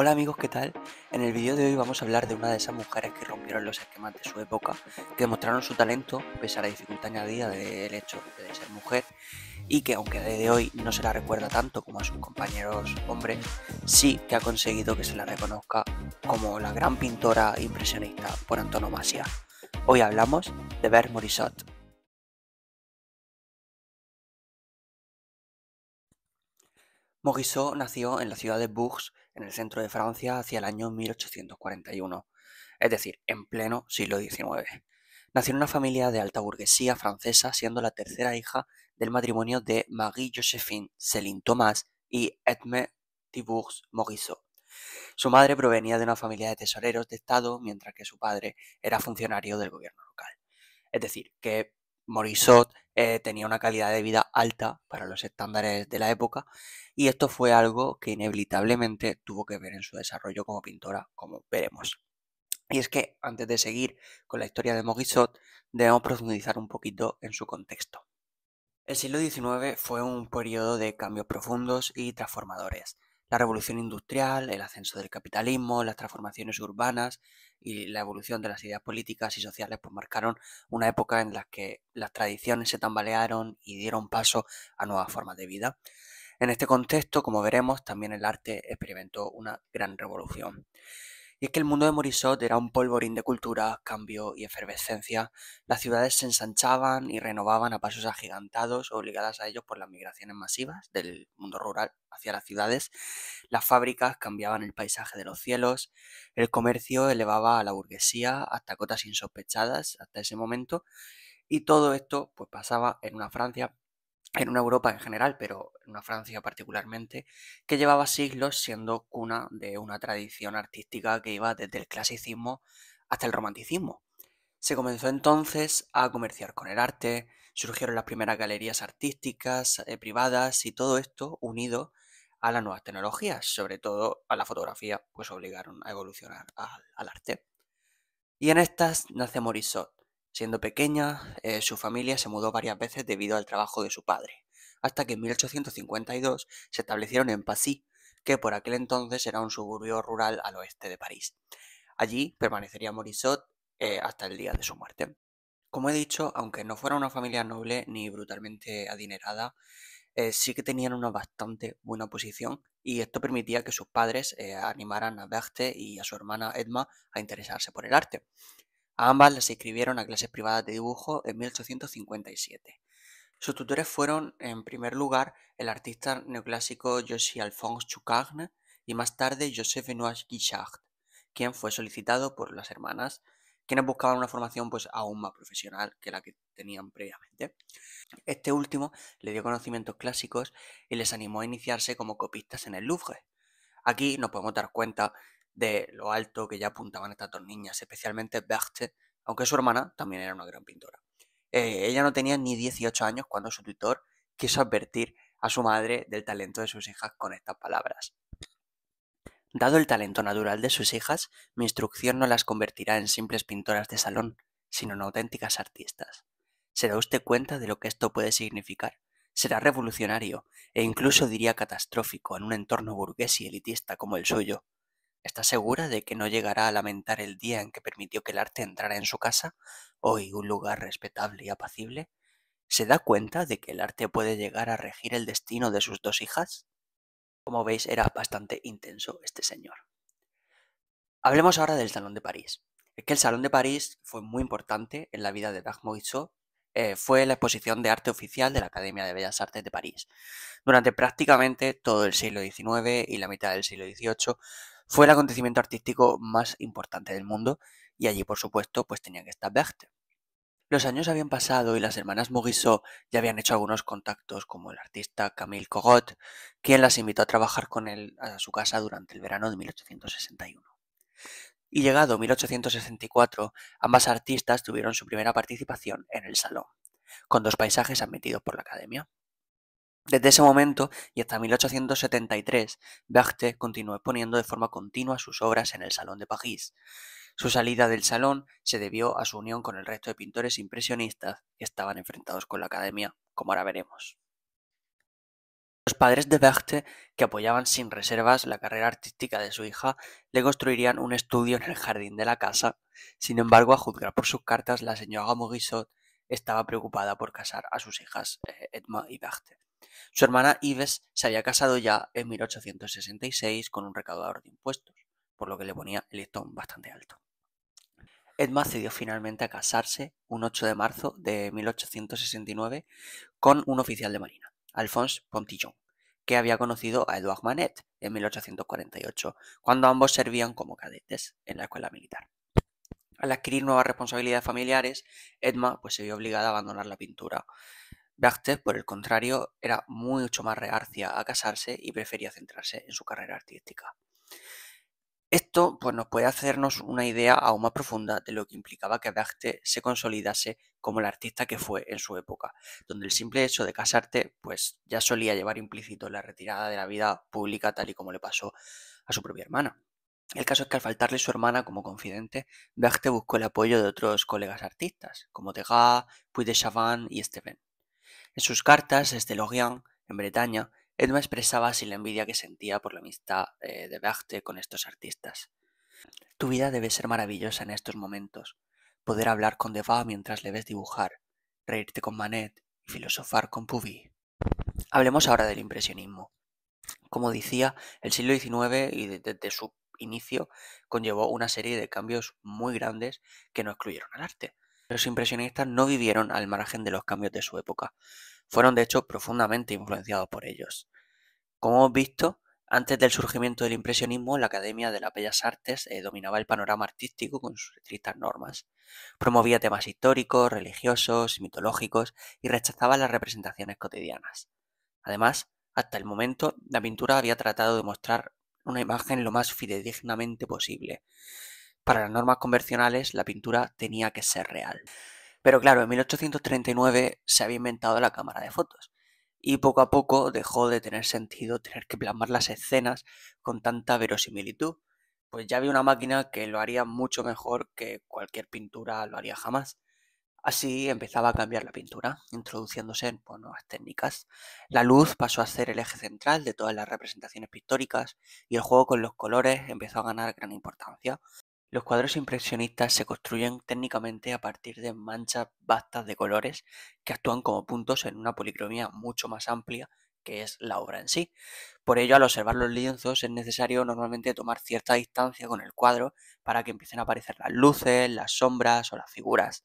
Hola amigos, ¿qué tal? En el vídeo de hoy vamos a hablar de una de esas mujeres que rompieron los esquemas de su época, que demostraron su talento pese a la dificultad añadida del hecho de ser mujer y que aunque a día de hoy no se la recuerda tanto como a sus compañeros hombres, sí que ha conseguido que se la reconozca como la gran pintora impresionista por antonomasia. Hoy hablamos de Berthe Morisot. Morisot nació en la ciudad de Bourges, en el centro de Francia, hacia el año 1841, es decir, en pleno siglo XIX. Nació en una familia de alta burguesía francesa, siendo la tercera hija del matrimonio de Marie-Joséphine Céline Thomas y Edme Tibours Morisot. Su madre provenía de una familia de tesoreros de Estado, mientras que su padre era funcionario del gobierno local. Es decir, que Morisot tenía una calidad de vida alta para los estándares de la época y esto fue algo que inevitablemente tuvo que ver en su desarrollo como pintora, como veremos. Y es que antes de seguir con la historia de Morisot, debemos profundizar un poquito en su contexto. El siglo XIX fue un periodo de cambios profundos y transformadores. La revolución industrial, el ascenso del capitalismo, las transformaciones urbanas y la evolución de las ideas políticas y sociales pues marcaron una época en la que las tradiciones se tambalearon y dieron paso a nuevas formas de vida. En este contexto, como veremos, también el arte experimentó una gran revolución. Y es que el mundo de Morisot era un polvorín de cultura, cambio y efervescencia. Las ciudades se ensanchaban y renovaban a pasos agigantados, obligadas a ello por las migraciones masivas del mundo rural hacia las ciudades. Las fábricas cambiaban el paisaje de los cielos, el comercio elevaba a la burguesía hasta cotas insospechadas hasta ese momento, y todo esto pues pasaba en una Francia, en una Europa en general, pero en una Francia particularmente, que llevaba siglos siendo cuna de una tradición artística que iba desde el clasicismo hasta el romanticismo. Se comenzó entonces a comerciar con el arte, surgieron las primeras galerías artísticas privadas y todo esto unido a las nuevas tecnologías, sobre todo a la fotografía, pues obligaron a evolucionar al arte. Y en estas nace Morisot. Siendo pequeña, su familia se mudó varias veces debido al trabajo de su padre, hasta que en 1852 se establecieron en Passy, que por aquel entonces era un suburbio rural al oeste de París. Allí permanecería Morisot hasta el día de su muerte. Como he dicho, aunque no fuera una familia noble ni brutalmente adinerada, sí que tenían una bastante buena posición y esto permitía que sus padres animaran a Berthe y a su hermana Edma a interesarse por el arte. A ambas las inscribieron a clases privadas de dibujo en 1857. Sus tutores fueron, en primer lugar, el artista neoclásico José-Alphonse Chucarne y más tarde Joseph Benoit Guichard, quien fue solicitado por las hermanas, quienes buscaban una formación pues aún más profesional que la que tenían previamente. Este último le dio conocimientos clásicos y les animó a iniciarse como copistas en el Louvre. Aquí nos podemos dar cuenta de lo alto que ya apuntaban estas dos niñas, especialmente Berthe, aunque su hermana también era una gran pintora. Ella no tenía ni 18 años cuando su tutor quiso advertir a su madre del talento de sus hijas con estas palabras. Dado el talento natural de sus hijas, mi instrucción no las convertirá en simples pintoras de salón, sino en auténticas artistas. ¿Se da usted cuenta de lo que esto puede significar? Será revolucionario e incluso diría catastrófico en un entorno burgués y elitista como el suyo. ¿Está segura de que no llegará a lamentar el día en que permitió que el arte entrara en su casa, hoy un lugar respetable y apacible? ¿Se da cuenta de que el arte puede llegar a regir el destino de sus dos hijas? Como veis, era bastante intenso este señor. Hablemos ahora del Salón de París. Es que el Salón de París fue muy importante en la vida de Berthe Morisot. Fue la exposición de arte oficial de la Academia de Bellas Artes de París. Durante prácticamente todo el siglo XIX y la mitad del siglo XVIII fue el acontecimiento artístico más importante del mundo y allí, por supuesto, pues tenía que estar Berthe. Los años habían pasado y las hermanas Morisot ya habían hecho algunos contactos, como el artista Camille Corot, quien las invitó a trabajar con él a su casa durante el verano de 1861. Y llegado 1864, ambas artistas tuvieron su primera participación en el Salón, con dos paisajes admitidos por la Academia. Desde ese momento y hasta 1873, Berthe continuó exponiendo de forma continua sus obras en el Salón de París. Su salida del salón se debió a su unión con el resto de pintores impresionistas que estaban enfrentados con la Academia, como ahora veremos. Los padres de Berthe, que apoyaban sin reservas la carrera artística de su hija, le construirían un estudio en el jardín de la casa. Sin embargo, a juzgar por sus cartas, la señora Morisot estaba preocupada por casar a sus hijas Edma y Berthe. Su hermana Yves se había casado ya en 1866 con un recaudador de impuestos, por lo que le ponía el listón bastante alto. Edma accedió finalmente a casarse un 8 de marzo de 1869 con un oficial de marina, Alphonse Pontillon, que había conocido a Edouard Manet en 1848, cuando ambos servían como cadetes en la escuela militar. Al adquirir nuevas responsabilidades familiares, Edma se vio obligada a abandonar la pintura. Berthe, por el contrario, era mucho más reacia a casarse y prefería centrarse en su carrera artística. Esto nos puede hacernos una idea aún más profunda de lo que implicaba que Berthe se consolidase como el artista que fue en su época, donde el simple hecho de casarte ya solía llevar implícito la retirada de la vida pública, tal y como le pasó a su propia hermana. El caso es que al faltarle su hermana como confidente, Berthe buscó el apoyo de otros colegas artistas, como Degas, Puy de Chavannes y Steven. En sus cartas desde Lorient, en Bretaña, Edma expresaba así la envidia que sentía por la amistad de Berthe con estos artistas. Tu vida debe ser maravillosa en estos momentos. Poder hablar con Degas mientras le ves dibujar, reírte con Manet y filosofar con Puvis. Hablemos ahora del impresionismo. Como decía, el siglo XIX y desde su inicio conllevó una serie de cambios muy grandes que no excluyeron al arte. Los impresionistas no vivieron al margen de los cambios de su época. Fueron de hecho profundamente influenciados por ellos. Como hemos visto, antes del surgimiento del impresionismo, la Academia de las Bellas Artes dominaba el panorama artístico con sus estrictas normas. Promovía temas históricos, religiosos y mitológicos y rechazaba las representaciones cotidianas. Además, hasta el momento, la pintura había tratado de mostrar una imagen lo más fidedignamente posible. Para las normas convencionales, la pintura tenía que ser real. Pero claro, en 1839 se había inventado la cámara de fotos y poco a poco dejó de tener sentido tener que plasmar las escenas con tanta verosimilitud, pues ya había una máquina que lo haría mucho mejor que cualquier pintura lo haría jamás. Así empezaba a cambiar la pintura, introduciéndose nuevas técnicas. La luz pasó a ser el eje central de todas las representaciones pictóricas y el juego con los colores empezó a ganar gran importancia. Los cuadros impresionistas se construyen técnicamente a partir de manchas vastas de colores que actúan como puntos en una policromía mucho más amplia que es la obra en sí. Por ello, al observar los lienzos es necesario normalmente tomar cierta distancia con el cuadro para que empiecen a aparecer las luces, las sombras o las figuras.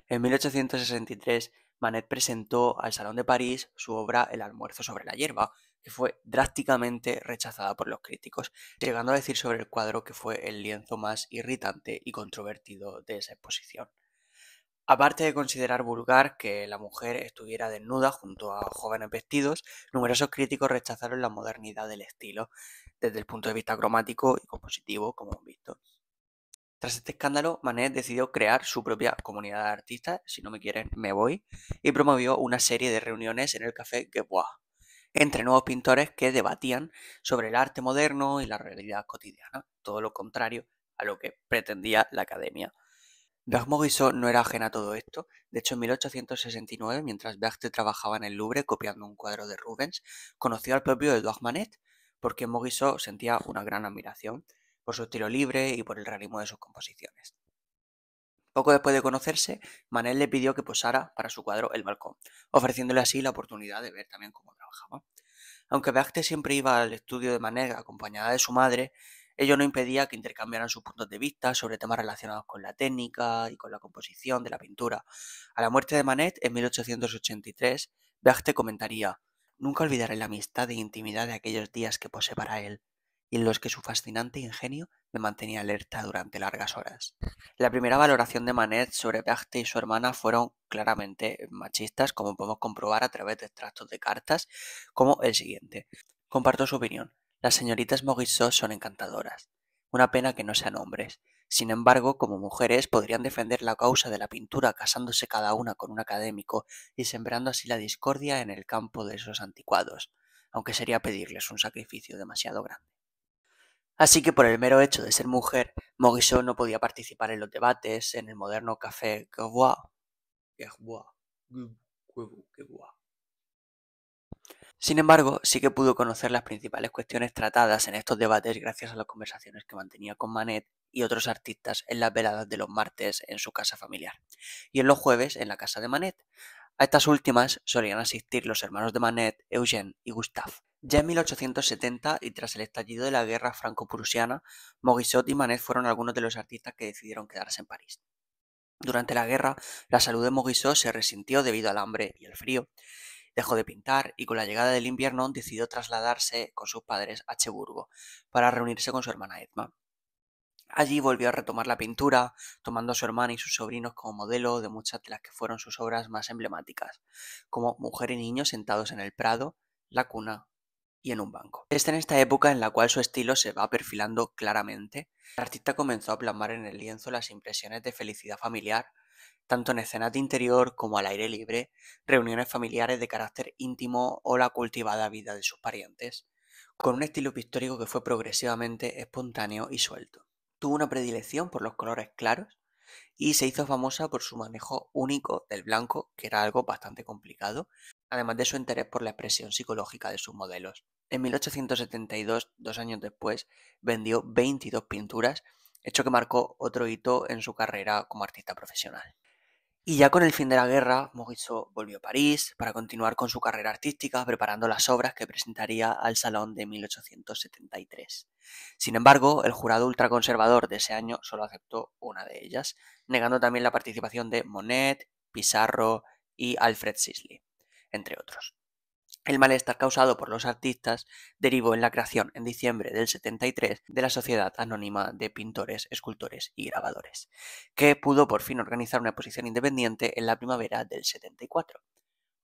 En 1863, Manet presentó al Salón de París su obra El almuerzo sobre la hierba, que fue drásticamente rechazada por los críticos, llegando a decir sobre el cuadro que fue el lienzo más irritante y controvertido de esa exposición. Aparte de considerar vulgar que la mujer estuviera desnuda junto a jóvenes vestidos, numerosos críticos rechazaron la modernidad del estilo, desde el punto de vista cromático y compositivo, como hemos visto. Tras este escándalo, Manet decidió crear su propia comunidad de artistas, si no me quieren, me voy, y promovió una serie de reuniones en el Café Guebois, entre nuevos pintores que debatían sobre el arte moderno y la realidad cotidiana, todo lo contrario a lo que pretendía la academia. Bergmorisot no era ajena a todo esto. De hecho, en 1869, mientras Berthe trabajaba en el Louvre copiando un cuadro de Rubens, conoció al propio Edouard Manet, por quien Morisot sentía una gran admiración por su estilo libre y por el realismo de sus composiciones. Poco después de conocerse, Manet le pidió que posara para su cuadro El Balcón, ofreciéndole así la oportunidad de ver también cómo trabajaba. Aunque Berthe siempre iba al estudio de Manet acompañada de su madre, ello no impedía que intercambiaran sus puntos de vista sobre temas relacionados con la técnica y con la composición de la pintura. A la muerte de Manet en 1883, Berthe comentaría: "Nunca olvidaré la amistad e intimidad de aquellos días que posé para él, y en los que su fascinante ingenio me mantenía alerta durante largas horas". La primera valoración de Manet sobre Berthe y su hermana fueron claramente machistas, como podemos comprobar a través de extractos de cartas, como el siguiente. Comparto su opinión. Las señoritas Morisot son encantadoras. Una pena que no sean hombres. Sin embargo, como mujeres podrían defender la causa de la pintura casándose cada una con un académico y sembrando así la discordia en el campo de esos anticuados, aunque sería pedirles un sacrificio demasiado grande. Así que por el mero hecho de ser mujer, Morisot no podía participar en los debates en el moderno Café Guebois. Guebois. Sin embargo, sí que pudo conocer las principales cuestiones tratadas en estos debates gracias a las conversaciones que mantenía con Manet y otros artistas en las veladas de los martes en su casa familiar y en los jueves en la casa de Manet. A estas últimas solían asistir los hermanos de Manet, Eugène y Gustave. Ya en 1870 y tras el estallido de la guerra franco-prusiana, Morisot y Manet fueron algunos de los artistas que decidieron quedarse en París. Durante la guerra, la salud de Morisot se resintió debido al hambre y el frío. Dejó de pintar y con la llegada del invierno decidió trasladarse con sus padres a Cherburgo para reunirse con su hermana Edma. Allí volvió a retomar la pintura, tomando a su hermana y sus sobrinos como modelo de muchas de las que fueron sus obras más emblemáticas, como Mujer y niño sentados en el prado, La cuna y en un banco. Es en esta época en la cual su estilo se va perfilando claramente. El artista comenzó a plasmar en el lienzo las impresiones de felicidad familiar, tanto en escenas de interior como al aire libre, reuniones familiares de carácter íntimo o la cultivada vida de sus parientes, con un estilo pictórico que fue progresivamente espontáneo y suelto. Tuvo una predilección por los colores claros y se hizo famosa por su manejo único del blanco, que era algo bastante complicado, además de su interés por la expresión psicológica de sus modelos. En 1872, 2 años después, vendió 22 pinturas, hecho que marcó otro hito en su carrera como artista profesional. Y ya con el fin de la guerra, Morisot volvió a París para continuar con su carrera artística, preparando las obras que presentaría al Salón de 1873. Sin embargo, el jurado ultraconservador de ese año solo aceptó una de ellas, negando también la participación de Monet, Pissarro y Alfred Sisley, entre otros. El malestar causado por los artistas derivó en la creación en diciembre del 73 de la Sociedad Anónima de Pintores, Escultores y Grabadores, que pudo por fin organizar una exposición independiente en la primavera del 74.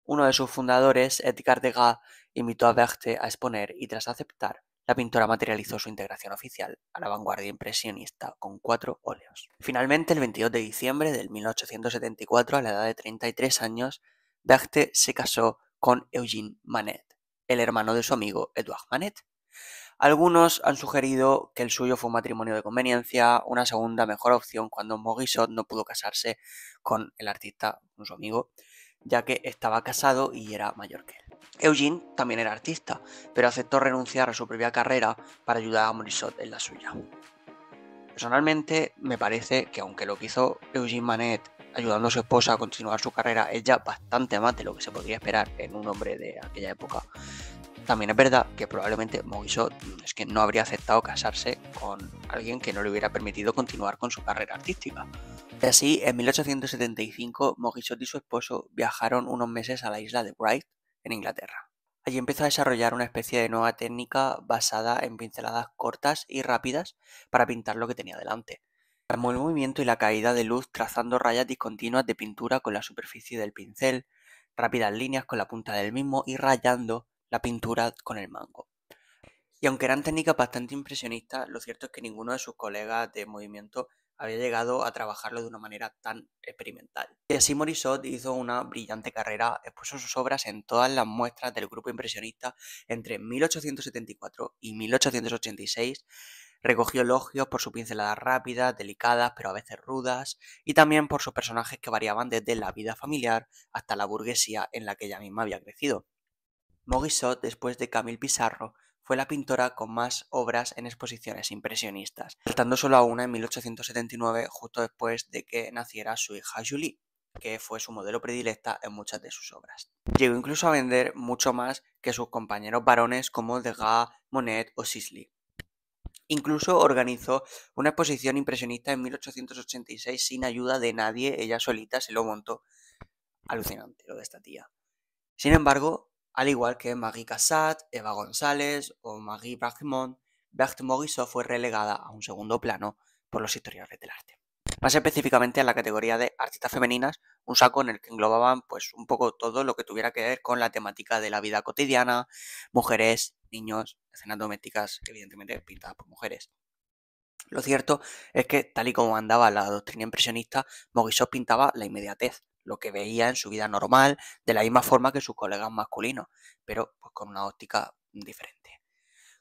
Uno de sus fundadores, Edgar Degas, invitó a Berthe a exponer y tras aceptar, la pintora materializó su integración oficial a la vanguardia impresionista con 4 óleos. Finalmente, el 22 de diciembre de 1874, a la edad de 33 años, Berthe se casó con Eugène Manet, el hermano de su amigo Edouard Manet. Algunos han sugerido que el suyo fue un matrimonio de conveniencia, una segunda mejor opción cuando Morisot no pudo casarse con el artista, con su amigo, ya que estaba casado y era mayor que él. Eugène también era artista, pero aceptó renunciar a su propia carrera para ayudar a Morisot en la suya. Personalmente, me parece que aunque lo que hizo Eugène Manet ayudando a su esposa a continuar su carrera es ya bastante más de lo que se podría esperar en un hombre de aquella época, también es verdad que probablemente Morisot es que no habría aceptado casarse con alguien que no le hubiera permitido continuar con su carrera artística. Y así, en 1875, Morisot y su esposo viajaron unos meses a la isla de Bright, en Inglaterra. Allí empezó a desarrollar una especie de nueva técnica basada en pinceladas cortas y rápidas para pintar lo que tenía delante. Armó el movimiento y la caída de luz trazando rayas discontinuas de pintura con la superficie del pincel, rápidas líneas con la punta del mismo y rayando la pintura con el mango. Y aunque eran técnicas bastante impresionistas, lo cierto es que ninguno de sus colegas de movimiento había llegado a trabajarlo de una manera tan experimental. Y así Morisot hizo una brillante carrera, expuso sus obras en todas las muestras del grupo impresionista entre 1874 y 1886, recogió elogios por sus pinceladas rápidas, delicadas, pero a veces rudas, y también por sus personajes que variaban desde la vida familiar hasta la burguesía en la que ella misma había crecido. Morisot, después de Camille Pissarro, fue la pintora con más obras en exposiciones impresionistas, faltando solo a una en 1879, justo después de que naciera su hija Julie, que fue su modelo predilecta en muchas de sus obras. Llegó incluso a vender mucho más que sus compañeros varones como Degas, Monet o Sisley. Incluso organizó una exposición impresionista en 1886 sin ayuda de nadie, ella solita se lo montó. Alucinante lo de esta tía. Sin embargo, al igual que Marie Cassatt, Eva González o Marie Bracquemont, Berthe Morisot fue relegada a un segundo plano por los historiadores del arte. Más específicamente en la categoría de artistas femeninas, un saco en el que englobaban pues un poco todo lo que tuviera que ver con la temática de la vida cotidiana, mujeres, niños, escenas domésticas, evidentemente pintadas por mujeres. Lo cierto es que, tal y como andaba la doctrina impresionista, Morisot pintaba la inmediatez, lo que veía en su vida normal, de la misma forma que sus colegas masculinos, pero pues, con una óptica diferente.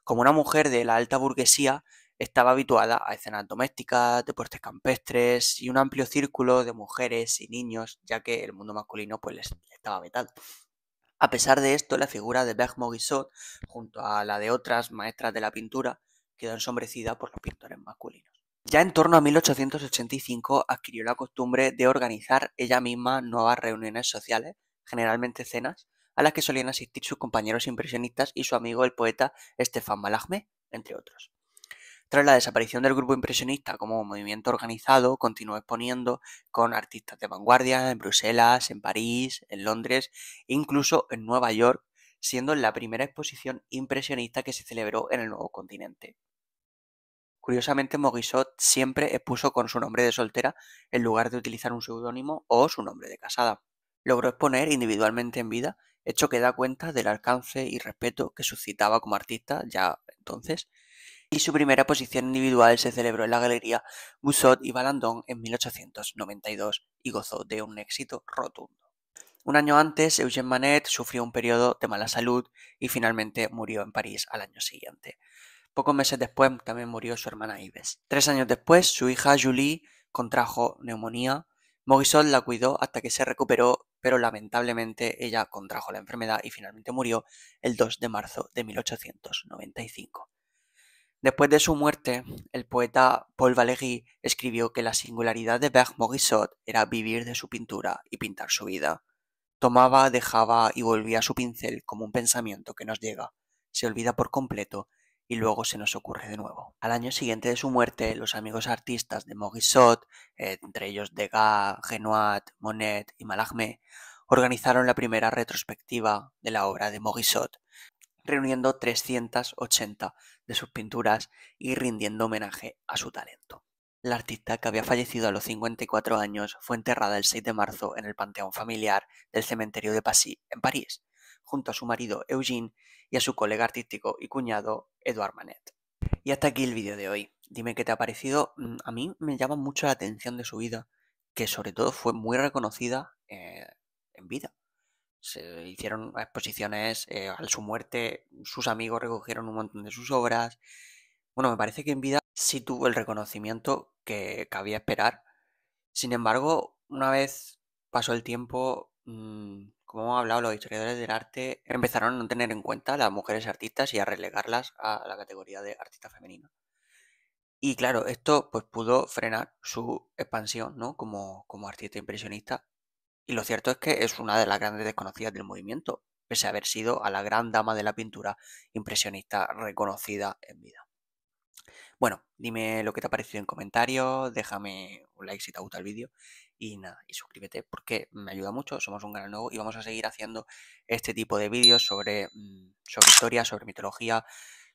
Como una mujer de la alta burguesía, estaba habituada a escenas domésticas, deportes campestres y un amplio círculo de mujeres y niños, ya que el mundo masculino pues les estaba vetado. A pesar de esto, la figura de Berghe-Morisot, junto a la de otras maestras de la pintura, quedó ensombrecida por los pintores masculinos. Ya en torno a 1885 adquirió la costumbre de organizar ella misma nuevas reuniones sociales, generalmente cenas, a las que solían asistir sus compañeros impresionistas y su amigo el poeta Stéphane Mallarmé, entre otros. Tras la desaparición del grupo impresionista como movimiento organizado, continuó exponiendo con artistas de vanguardia en Bruselas, en París, en Londres e incluso en Nueva York, siendo la primera exposición impresionista que se celebró en el nuevo continente. Curiosamente, Moguissot siempre expuso con su nombre de soltera en lugar de utilizar un seudónimo o su nombre de casada. Logró exponer individualmente en vida, hecho que da cuenta del alcance y respeto que suscitaba como artista ya entonces, y su primera exposición individual se celebró en la Galería Busot y Balandon en 1892 y gozó de un éxito rotundo. Un año antes, Eugène Manet sufrió un periodo de mala salud y finalmente murió en París al año siguiente. Pocos meses después también murió su hermana Ives. 3 años después, su hija Julie contrajo neumonía. Moguissot la cuidó hasta que se recuperó, pero lamentablemente ella contrajo la enfermedad y finalmente murió el 2 de marzo de 1895. Después de su muerte, el poeta Paul Valéry escribió que la singularidad de Berghe-Morisot era vivir de su pintura y pintar su vida. Tomaba, dejaba y volvía a su pincel como un pensamiento que nos llega, se olvida por completo y luego se nos ocurre de nuevo. Al año siguiente de su muerte, los amigos artistas de Morisot, entre ellos Degas, Renoir, Monet y Mallarmé, organizaron la primera retrospectiva de la obra de Morisot, reuniendo 380 de sus pinturas y rindiendo homenaje a su talento. La artista, que había fallecido a los 54 años, fue enterrada el 6 de marzo en el panteón familiar del cementerio de Passy, en París, junto a su marido Eugène y a su colega artístico y cuñado Edouard Manet. Y hasta aquí el vídeo de hoy. Dime qué te ha parecido. A mí me llama mucho la atención de su vida, que sobre todo fue muy reconocida en vida. Se hicieron exposiciones, a su muerte sus amigos recogieron un montón de sus obras. Bueno, me parece que en vida sí tuvo el reconocimiento que cabía esperar. Sin embargo, una vez pasó el tiempo, como hemos hablado, los historiadores del arte empezaron a no tener en cuenta a las mujeres artistas y a relegarlas a la categoría de artista femenina. Y claro, esto pues pudo frenar su expansión, ¿no? Como artista impresionista, y lo cierto es que es una de las grandes desconocidas del movimiento, pese a haber sido a la gran dama de la pintura impresionista reconocida en vida. Bueno, dime lo que te ha parecido en comentarios, déjame un like si te ha gustado el vídeo y nada, y suscríbete porque me ayuda mucho, somos un canal nuevo y vamos a seguir haciendo este tipo de vídeos sobre historia, sobre mitología,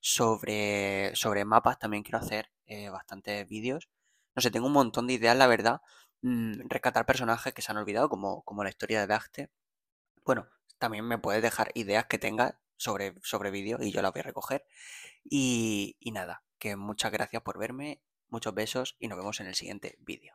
sobre mapas, también quiero hacer bastantes vídeos. No sé, tengo un montón de ideas, la verdad. Rescatar personajes que se han olvidado, como la historia de Dagte. Bueno, también me puedes dejar ideas que tengas sobre vídeos y yo las voy a recoger. Y nada, que muchas gracias por verme, muchos besos y nos vemos en el siguiente vídeo.